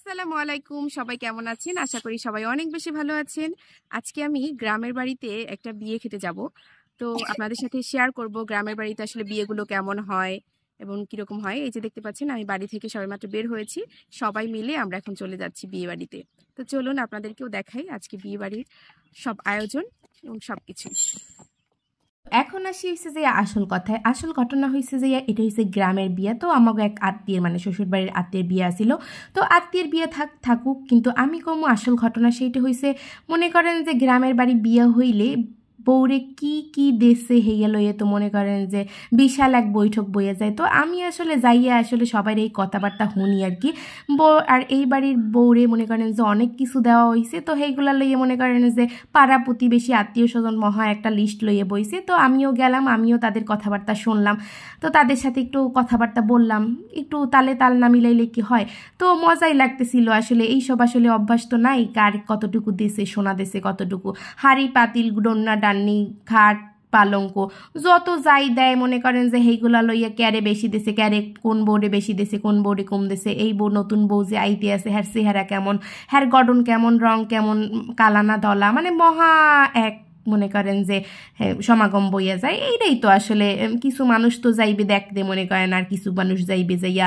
আসসালামু আলাইকুম, সবাই কেমন আছেন? আশা করি সবাই অনেক বেশি ভালো আছেন। আজকে আমি গ্রামের বাড়িতে একটা বিয়ে খেতে যাব। তো আপনাদের সাথে শেয়ার করব গ্রামের বাড়িতে আসলে বিয়েগুলো কেমন হয় এবং কিরকম হয়। এই যে দেখতে পাচ্ছেন আমি বাড়ি থেকে সবেমাত্র বের হয়েছি। সবাই মিলে আমরা এখন চলে যাচ্ছি বিয়ে বাড়িতে। তো চলুন আপনাদেরকেও দেখাই আজকে বিয়ে বাড়ির সব আয়োজন এবং সবকিছু। এখন আসি হয়েছে যে আসল কথায় আসল ঘটনা হয়েছে যে এটা হয়েছে গ্রামের বিয়ে। তো আমাকে এক আত্মীয় মানে শ্বশুরবাড়ির আত্মীয়ের বিয়ে আসিল। তো আত্মীয়ের বিয়ে থাকুক, কিন্তু আমি কমু আসল ঘটনা সেইটা হয়েছে মনে করেন যে গ্রামের বাড়ি বিয়ে হইলে বউরে কি কি দেশে হেয়া লইয়ে তো মনে করেন যে বিশাল এক বৈঠক বইয়ে যায়। তো আমি আসলে যাইয়া আসলে সবার এই কথাবার্তা শুনি আর কি। আর এই বাড়ির বউরে মনে করেন যে অনেক কিছু দেওয়া হয়েছে। তো সেইগুলা লইয়ে মনে করেন যে পাড়া প্রতিবেশী আত্মীয় স্বজন মহা একটা লিস্ট লইয়ে বইছে। তো আমিও গেলাম, আমিও তাদের কথাবার্তা শুনলাম। তো তাদের সাথে একটু কথাবার্তা বললাম, একটু তালে তাল না মিলাইলে কি হয়। তো মজাই লাগতেছিল আসলে। এইসব আসলে অভ্যাস তো নাই, কার কতটুকু দেশে সোনা দেশে কতটুকু, হাড়ি পাতিল ডন্না ডান্নি খাট পালঙ্ক যত যাই দেয় মনে করেন যে সেইগুলা লইয়া ক্যারে বেশি দেশে, ক্যারে কোন বোর্ডে বেশি দেশে, কোন বোর্ডে কম দেশে, এই নতুন বউ যে আইতে আছে হ্যার চেহারা কেমন, হ্যার গঠন কেমন, রং কেমন, কালানা দলা, মানে মহা এক মনে করেন যে সমাগম বইয়া যায়। এইটাই তো আসলে কিছু মানুষ তো যাইবে দেখতে মনে করেন, আর কিছু মানুষ যাইবে যাইয়া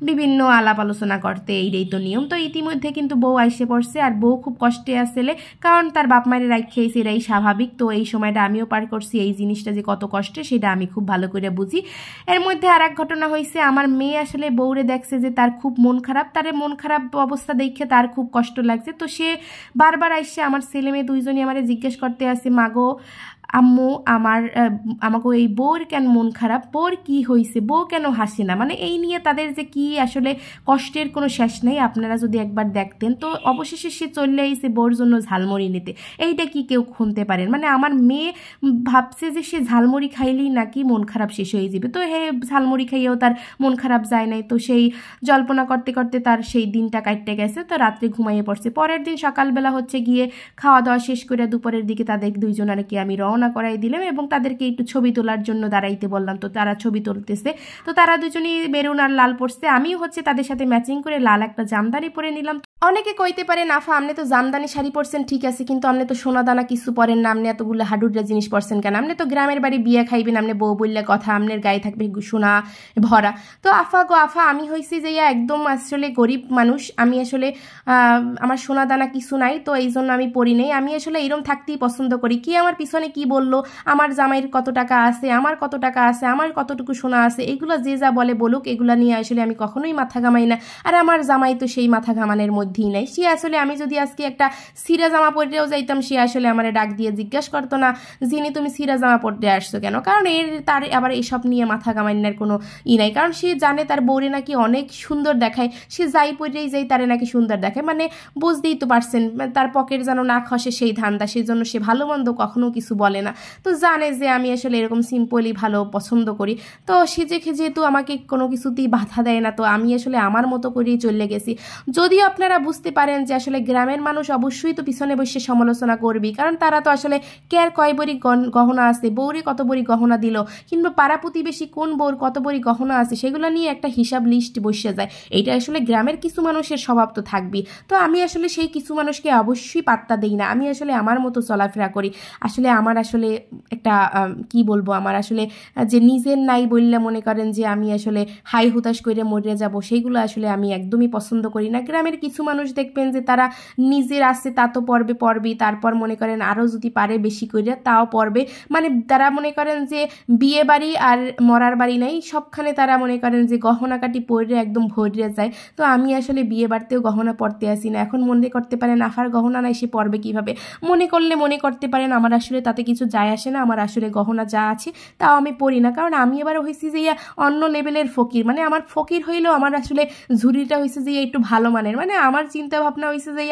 বিভিন্ন আলাপ আলোচনা করতে। এইটাই তো নিয়ম। তো ইতিমধ্যে কিন্তু বউ আইসে পড়ছে, আর বউ খুব কষ্টে আসলে, কারণ তার বাপ মায়ের রাখিয়েছে, এটাই স্বাভাবিক। তো এই সময়টা আমিও পার করছি, এই জিনিসটা যে কত কষ্টে সেটা আমি খুব ভালো করে বুঝি। এর মধ্যে আর এক ঘটনা হয়েছে, আমার মেয়ে আসলে বউরে দেখছে যে তার খুব মন খারাপ, তার মন খারাপ অবস্থা দেখে তার খুব কষ্ট লাগছে। তো সে বারবার আইসে আমার ছেলে মেয়ে দুইজনই আমার জিজ্ঞেস করতে আসে, মাগো আম্মু আমাকে এই বউর কেন মন খারাপ, বউর কি হয়েছে, বউ কেন হাসে না, মানে এই নিয়ে তাদের যে কি আসলে কষ্টের কোনো শেষ নেই। আপনারা যদি একবার দেখতেন। তো অবশেষে সে চলে আইছে বউর জন্য ঝালমুড়ি নিতে। এইটা কি কেউ শুনতে পারেন? মানে আমার মেয়ে ভাবছে যে সে ঝালমুড়ি খাইলেই নাকি মন খারাপ শেষ হয়ে যাবে। তো হে ঝালমুড়ি খাইয়েও তার মন খারাপ যায় নাই। তো সেই জল্পনা করতে করতে তার সেই দিনটা কাটতে গেছে। তো রাত্রে ঘুমাইয়ে পড়ছে। পরের দিন সকালবেলা হচ্ছে গিয়ে খাওয়া দাওয়া শেষ করে দুপুরের দিকে তাদের দুইজন আর কি আমি রওনা করাই দিলাম এবং তাদেরকে একটু ছবি তোলার জন্য দাঁড়াইতে বললাম। তো তারা ছবি তুলতেছে। তো তারা দুজনই মেরুন আর লাল পরছে, আমিও হচ্ছে তাদের সাথে ম্যাচিং করে লাল একটা জামদানি পরে নিলাম। অনেকে কইতে পারে নাফা আপনি তো জামদানি শাড়ি পরছেন ঠিক আছে, কিন্তু আপনি তো সোনা দানা কিছু পরেন না, আপনি এতগুলো হাডুডা জিনিস পরছেন কেন? আপনি তো গ্রামের বাড়ি বিয়ে খাইবেন, আপনি বউ বললে কথা, আপনার গায়ে থাকবে সোনা ভরা। তো আফা গো আফা, আমি হয়েছি যে একদম আসলে গরিব মানুষ, আমি আসলে আমার সোনা দানা কিছু নাই, তো এই জন্য আমি পরি নেই, আমি আসলে এরম থাকতেই পছন্দ করি। কি আমার পিছনে কি বললো, আমার জামাইয়ের কত টাকা আছে, আমার কত টাকা আছে, আমার কতটুকু সোনা আছে, এগুলো যে যা বলে বলুক, এগুলো নিয়ে আসলে আমি কখনোই মাথা ঘামাই না। আর আমার জামাই তো সেই মাথা ঘামানোর মধ্যেই নাই। সে আসলে আমি যদি আজকে একটা সিরা জামা পরেও যাইতাম, সে আসলে আমার ডাক দিয়ে জিজ্ঞাসা করতো না যিনি তুমি সিরা জামা পরতে আসছো কেন, কারণ তার আবার এইসব নিয়ে মাথা ঘামানোর কোনো নাই। কারণ সে জানে তার বউরে নাকি অনেক সুন্দর দেখায়, সে যাই পরেই যাই তারে নাকি সুন্দর দেখায়, মানে বুঝতেই তো পারছেন তার পকেট যেন না খসে সেই ধান্দা, সেই জন্য সে ভালো মন্দ কখনো কিছু বলে না। তো জানে যে আমি আসলে এরকম সিম্পলি ভালো পছন্দ করি। তো সেজে যেহেতু আমাকে কোনো কিছুতেই বাধা দেয় না, তো আমি আসলে আমার মতো করেই চলে গেছি। যদিও আপনারা বুঝতে পারেন যে আসলে গ্রামের মানুষ অবশ্যই তো পিছনে বসে সমালোচনা করবি, কারণ তারা তো আসলে কেয়ার কয় বড়ি গহনা আছে, বউরে কত বড়ি গহনা দিল, কিংবা পাড়া প্রতিবেশী কোন বউর কত বড়ি গহনা আছে, সেগুলো নিয়ে একটা হিসাব লিস্ট বসে যায়। এইটা আসলে গ্রামের কিছু মানুষের স্বভাব তো থাকবেই। তো আমি আসলে সেই কিছু মানুষকে অবশ্যই পাত্তা দিই না, আমি আসলে আমার মতো চলাফেরা করি। আসলে আমার আসলে একটা কি বলবো, আমার আসলে যে নিজের নাই বললে মনে করেন যে আমি আসলে হাই হুতাশ করে মরে যাব, সেইগুলো আসলে আমি একদমই পছন্দ করি না। গ্রামের কিছু মানুষ দেখবেন যে তারা নিজের আছে তা তো পরবেই, তারপর মনে করেন আরও যদি পারে বেশি করে তাও পরবে, মানে তারা মনে করেন যে বিয়ে বাড়ি আর মরার বাড়ি নাই, সবখানে তারা মনে করেন যে গহনা কাটি পরে একদম ভরিয়ে যায়। তো আমি আসলে বিয়ে বাড়িতেও গহনা পরতে আসি না। এখন মনে করতে পারেন আফার গহনা নাই, সে পরবে কিভাবে, মনে করলে মনে করতে পারেন, আমার আসলে তাতে কিছু যায় আসে না। আমার আসলে গহনা যা আছে তাও আমি পরি না, কারণ আমি এবার হয়েছি যে অন্য লেভেলের ফকির, মানে আমার ফকির হইলেও আমার আসলে ঝুড়িটা হয়েছে যে একটু ভালো মানের, মানে আমার চিন্তা ভাবনা হয়েছে যে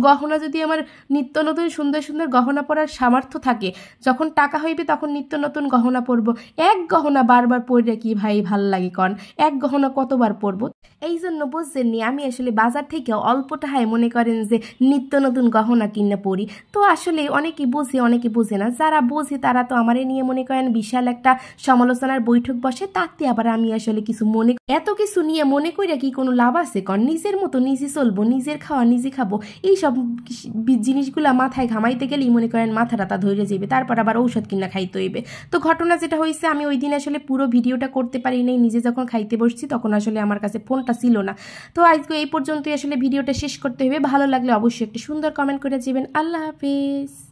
গহনা যদি আমার নিত্য নতুন সুন্দর সুন্দর গহনা পরার সামর্থ্য থাকে, যখন টাকা হইবে তখন নিত্য নতুন গহনা পরবো। এক গহনা বারবার পরে কি ভাই ভাল লাগে কন, এক গহনা কতবার পরবো? এই জন্য বুঝছেননি, আমি আসলে বাজার থেকে অল্প টাকায় মনে করেন যে নিত্য নতুন গহনা কিনে পরি। তো আসলে অনেকে বোঝে অনেকে বোঝে না, যারা বোঝে তারা তো আমারে নিয়ে মনে করেন বিশাল একটা সমালোচনার বৈঠক বসে, তাতে আবার আমি আসলে কিছু এত কিছু নিয়ে মনে কইরা কি কোনো লাভ আছে কন? নিজের মতো নিজে চলবো, নিজের খাওয়া নিজে খাবো, এই সব জিনিসগুলো মাথায় ঘামাইতে গেলেই মনে করেন মাথা টাথা ধরে যাবে, তারপর আবার ঔষধ কিনা খাইতে হইবে। তো ঘটনা যেটা হয়েছে, আমি ওই দিন আসলে পুরো ভিডিওটা করতে পারি নাই, নিজে যখন খাইতে বসছি তখন আসলে আমার কাছে ফোনটা ছিল না। তো আজকে এই পর্যন্তই আসলে ভিডিওটা শেষ করতে হবে। ভালো লাগলে অবশ্যই একটা সুন্দর কমেন্ট করে যাবেন। আল্লাহ হাফেজ।